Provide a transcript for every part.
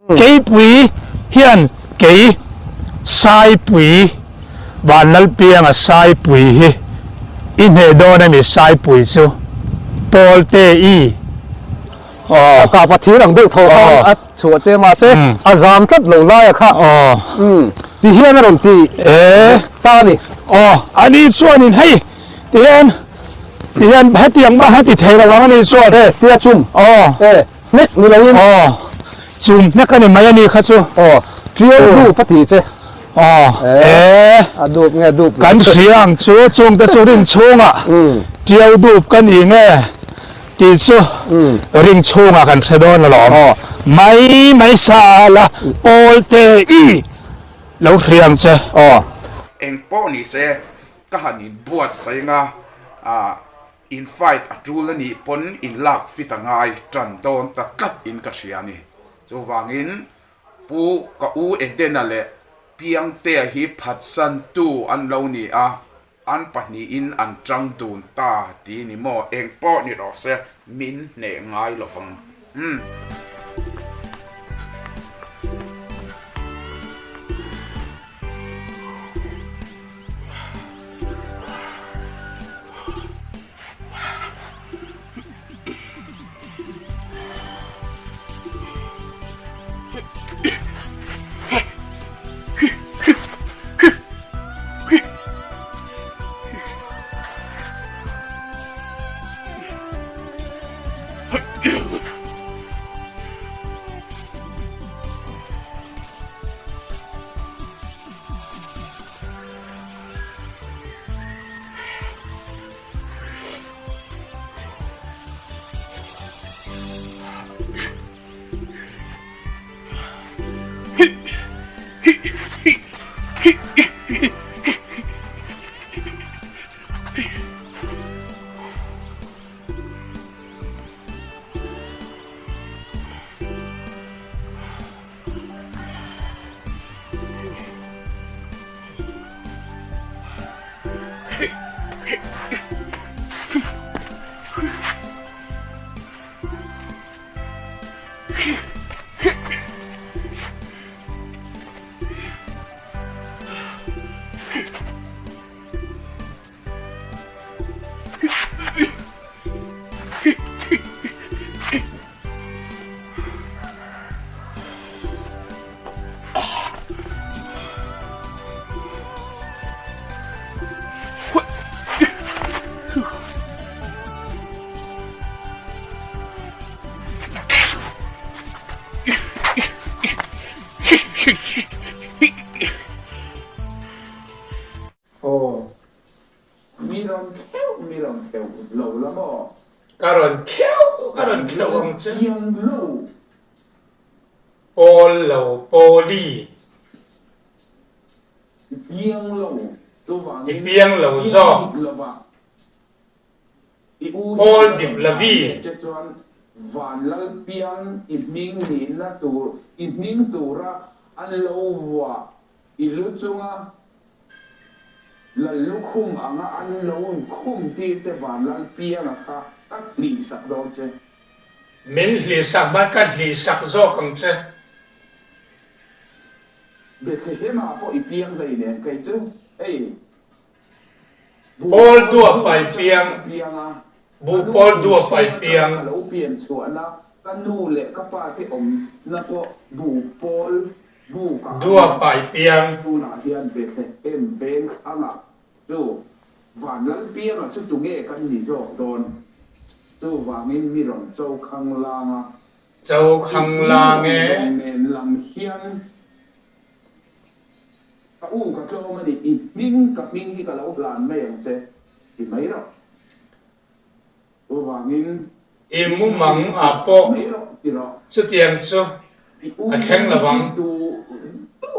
cái bụi hiện cái sai bụi Vanlalpianga sai bụi hi in hệ đo này sai bụi chứ Pawlduapa'n cả bát thí rằng được thầu không chúa chế mà sẽ giảm tất lâu lai khác thì hiện là đồng thì ta đi anh đi xuân nhìn hay thì hiện hết tiếng mà hết thì thấy là anh đi xuân thế tia chum nét mình lấy chum nét cái này mấy anh đi khác chứ triều đủ bát thí chứ đục nghe đục cắn xiang chú chung ta chú ring chung triều đục cái gì nghe thì chú ring chung cần thay đổi là mấy xa là Pawlduapa'n lâu riêng chứ em po ni se ka hanin buat sai nga in fight atul ni pon in lak fitangai tran ton ta kat in ka siani chu wangin pu ka u edenale piang te hi phat san tu an lo ni an pahni in an trang tun ta ti ni mo eng po ni ro se min ne ngai lo fang miron kêu lâu lắm ó Karon kêu ông chứ yang lâu Pol lâu poli yang lâu Ipiang lâu do Pol dip la vi Vanlalpiang iming nin na tu iming tura an lâu wa iluchunga là lúc khung anga ăn lâu khung ti che Vanlalpianga ka các lý sắc đó che Min li sak ban ka li sak zo kang che Bethlehem po ipiang dai ne kai chu ei Pawlduapa'n piang Bu Pawlduapa'n piang lo pian chu ana kanu le ka pa ti om na po bu pol bu ka Duapa'n piang tu na hian Bethlehem ben anga chu Vanlalpianga chu tu nge kan ni zo don chu wangin mi ron chau khang langa Châu khang la nghe men lam hian ka ka cho ma ni ming hi ka lo plan mai ang che ti mai ro tu wangin Imu mang apo mai ro ti ro Su tiang su A theng lawang tu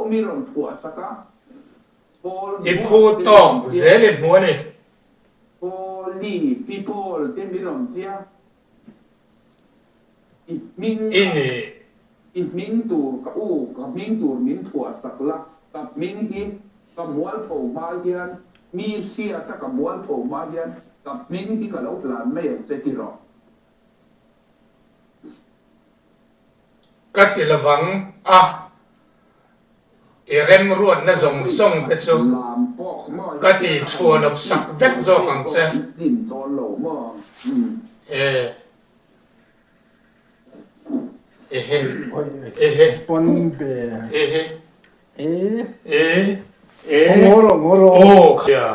mi ron phua saka Ipu tong zele mua ni Poli people te mi ron tia Ini ming tu ka ming tu min phua sakla ka ming hi ka mual pho ma hian mi sia ta ka mual pho ma hian ka ming hi ka lo plan mai che ti ro cắt thì là vắng rem ruột nó rồng rồng cái số cắt thì chua nó sặc vét do hàng xe pon bè ngoro kìa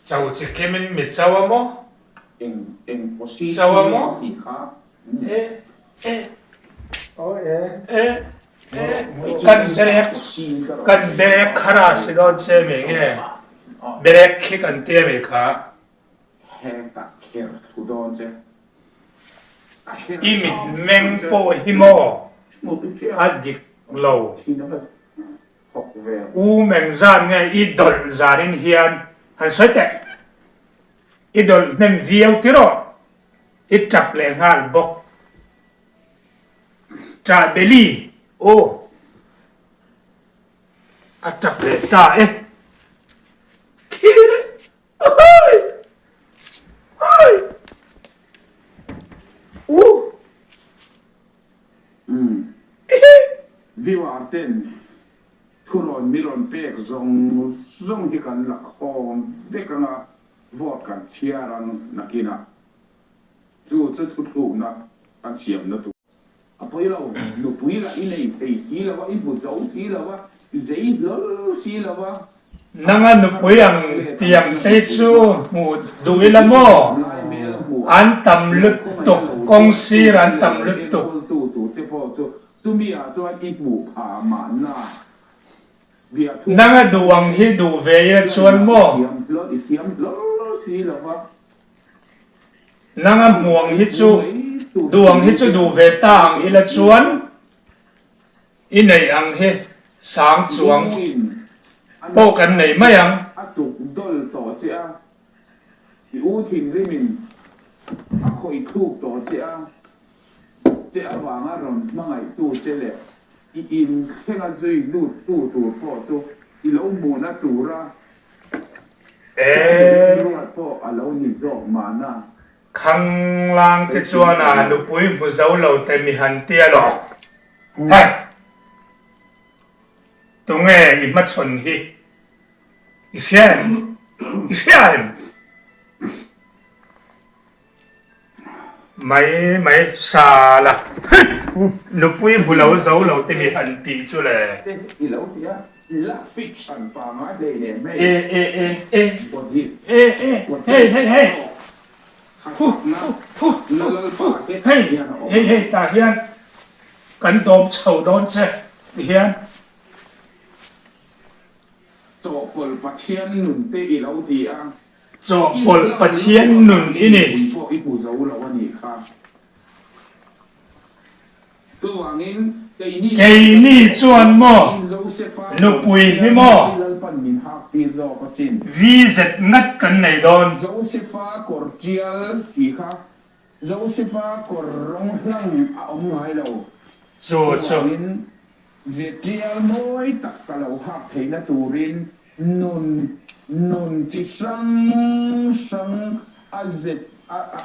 cháu chỉ kiếm mình mệt sao à mò sao à mò kan berek khara sidon se me nge berek khi kan te me kha imit meng po himo adik lo u meng zan nge idol zarin hian han soite idol nem viau tiro itap le ngal bok tra beli atap le ta kire oi viu arten thuron miron pek zong hi kan lak hom vekanga vot kan chiaran nakina chu thu na an siam na tu apoi lo lu pui la inei thei si la wa ibu zau si la wa zei lo si la wa nanga nu puyang tiang te chu mu duila mo an tam lut to kong si ran tam lut to te po chu mi a chu ibu a ma na nanga duang hi du ve chuan mo si la wa nanga muang hi chu duang hi chu du ve tang ila chuan inei ang hi sang chuang po kan nei mai ang atuk dol to chia i u thin rimin a khoi thuk to chia wanga ron mangai tu chele i in khenga zui lu tu po chu i lo mu na tu ra po a lo ni zo mana khang lang te chuan a nu pui mu zo lo te mi han tia lo hai tu nge i mat chon hi isian mai sa la nu pui bu lo zo lo te mi han ti chu le i lo tia la fiction pa ma de le me hey hey ta hian kan dom chau don che hian cho pol pathian nun te i lo tia cho pol pathian nun ini po i bu zo lo ani kha tu wangin kei ni chuan mo nu pui hi mo vi zet ngat kan nei don Josepha Cordial Ika Josepha Corrong Lang a om ngai lo chu Zetial moi tak kalau hak theina turin nun chi sang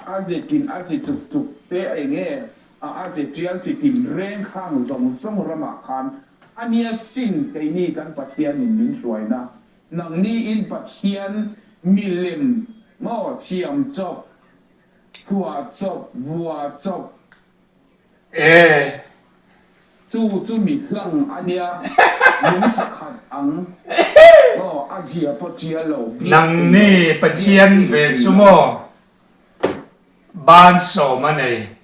azetin azituk te enge azetial chi tim reng khang zong rama khan ania sin keini kan pathian min ruaina nang ni in pathian milim mo chiam chop phua chop vua chop chu mi hlang ania min sakhat ang azia pathian lo nang ni pathian ve chu mo ban so ma nei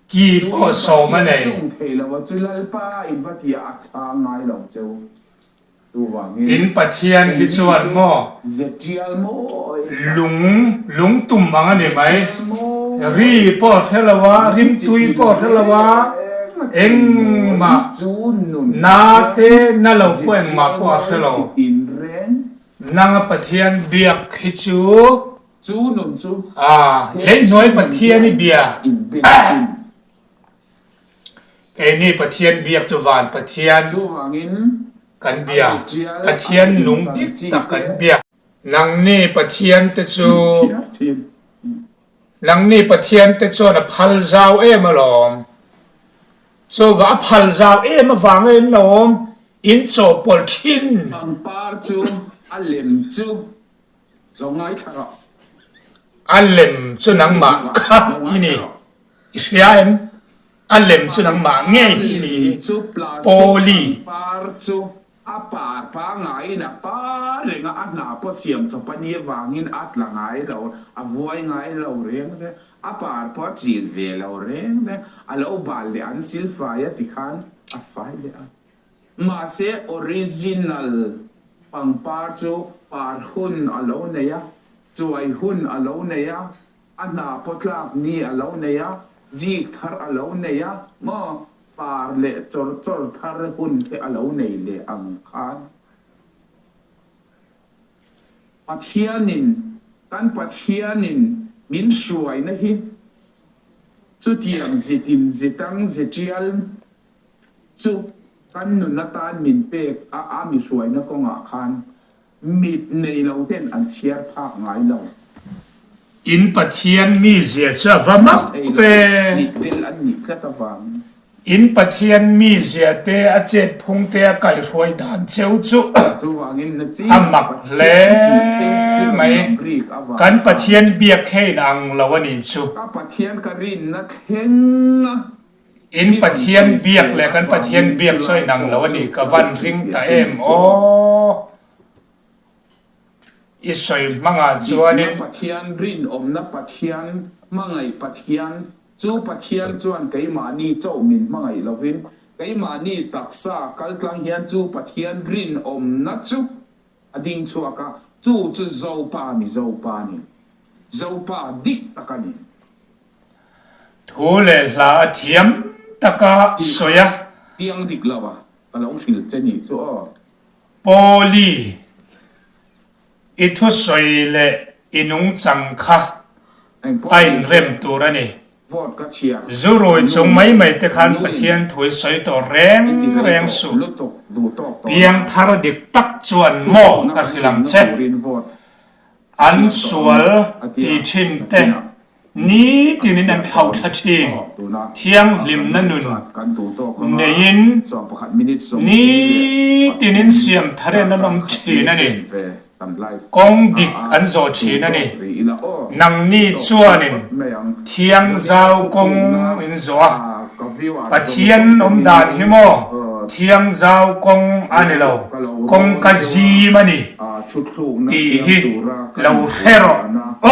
ki po so ma nei thei lo wa chulal pa in vatia a ngai lo cheu in pathian hi chuan mo lung tum anga ni mai ri po thelawa rim tui po thelawa eng ma na te na lo po eng ma po thelo nanga pathian biak hi chu nun chu le noi pathian ni bia cái ni pathian biak chu van pathian kan bia pathian lung dik tak kan bia nang ni pathian te chu หลังนี้ประเทียนแต่ส่วนพัลซาวมาหลอมส่วนว่าพัลซาวมาฟังหลอมอินโซปอลชินอังปาร์จูอัลเลมจูลงไงครับอัลเลมจุนังมาค่ะอีนี่อิสราเอลอัลเลมจุนังมาไงอีนี่โปลีปาร์จูอาปาร์พาไงนะปาร์เรื่องอัดหนาพอเสียมสปนีวางินอัดละไงเราอวัยไงเราเรียงเลยอาปาร์พอจีนเวเราเรียงเลยอาเราบาลเลยอันซิลฟายติขันอัดไฟเลยมาเซออริจินัลปังปาร์จูปาร์หุนอาเราเนี่ยจวยหุนอาเราเนี่ยอันนาพอตลาบนี่อาเราเนี่ยจีกทาร์อาเราเนี่ยมาปาร์เล่จอร์ทาร์หุนที่อาเราเนี่ยเล่อังคารปัทยานินกันปัทยานินมินช่วยนะฮิจุดยังจิตินจิตังจิตยัลจุกันนุนนัตานมินเปกอามีช่วยนะก็งาคานมิดในเราเต้นอันเชียร์ภาคไงเราอินประเทียนมีเสียชะวมักเวอินประเทียนมีเสียเตอเจ็ดพงเตะไก่รวยดานเจ้าจุอามักเล่ไหมกันประเทียนเบียกให้นางละวันนี้จุประเทียนกรินนักเฮงอินประเทียนเบียกและกันประเทียนเบียกช่วยนางละวันนี้กับวันริงตาโออิสอยมังอาจวนนี่ปัทยานรินอมนับปัทยานมังไงปัทยานจูปัทยานจวนไก่มานีเจ้ามินมังไงลวินไก่มานีตักษาคัลกลางเฮียนจูปัทยานรินอมนับจูอดิ่งชัวกะจูเจ้าปานี่เจ้าปาดิกตะกันนี่ทูเลลาเทียมตะกะสวยเตียงดิกละวะกะลงฟิลเจนี่ชัวโปลีอิทุสวยเลอินุงจังค่ะไอ้เริ่มตัวนี่จูรวยจงไม่ตะขันปะเทียนถวยสวยตัวแรงสุดเพียงทารดิกตักจวนโมกัดหลังเช่อันสวลตีทินเตนี้ที่นี่นั่นเขาทัดทิ้งเที่ยงลิมนั่นนุนเนียนนี้ที่นี่เสียงทะเลนั่นน้ำชีนั่นเองกงดิกอันโจชีนั่นเองนังนี้ชัวนินเทียงเจ้ากงอินโจปะเทียนอมดานหิโมเทียงเจ้ากงอันนี้เรากงกะจีมันนี่ตีฮีเราเฮโรโอ